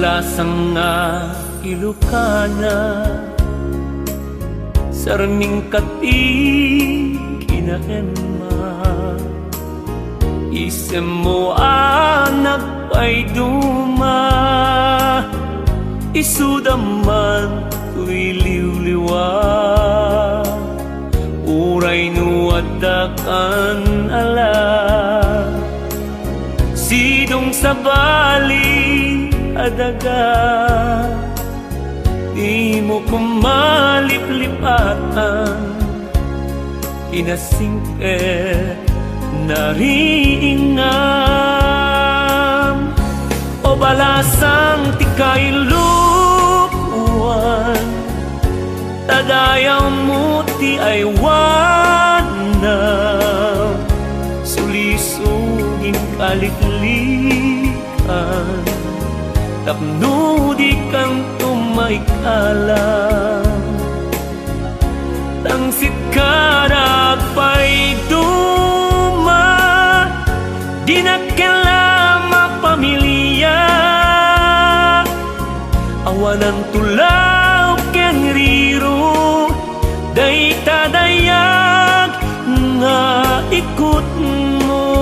Balasang nga Ilocana, sarning kati kinaenma. Isem mo anak pa'y duma, isudaman tuy liwliwa. Uray nuwadakan ala, sidong sa bali adaga. Di mo kumaliplipatan, kinasingke naringam. O balasang tikay lupuan, tadayaw mo ti ay wanaw. Sulisugin kaliklikan, tapno di kang tumaikalam. Tangsit ka na pa'y duma, di na kalama pamilya. Awanan tulaw ken riro, day tadayag nga ikot mo.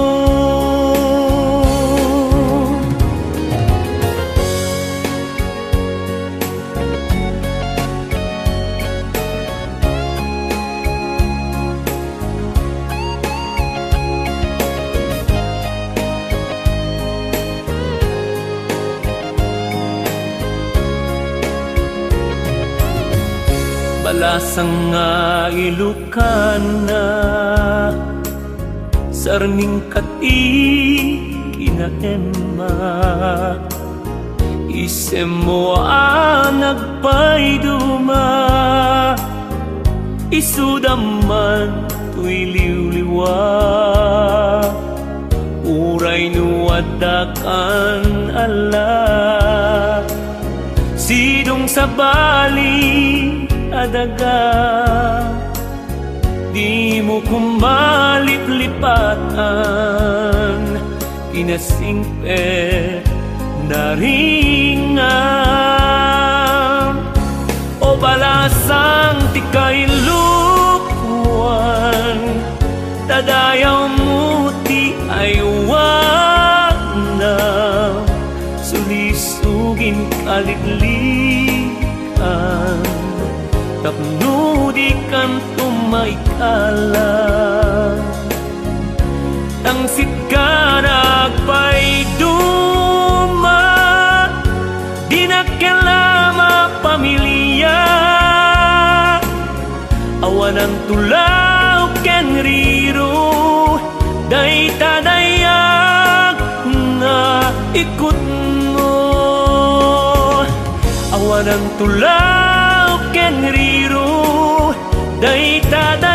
Balasang nga Ilocana, sarning kati kinaenma. Isem mo anak pa'y duma, isudaman tuy liwliwa. Uray nuwadakan ala, sidong sa bali adaga. Di mo kumaliplipatan, kinasingpe naringam. O balasang tikay lupuan, tadayaw mo ti ay wanaw. Sulisugin kaliklikan, tapno di kan tumaikalam. Tangsit ka na pa'y duma, di na kalama pamilya. Awanan tulaw ken riro, day tadayag nga ikot mo. Awanan tulaw ken riro, day tada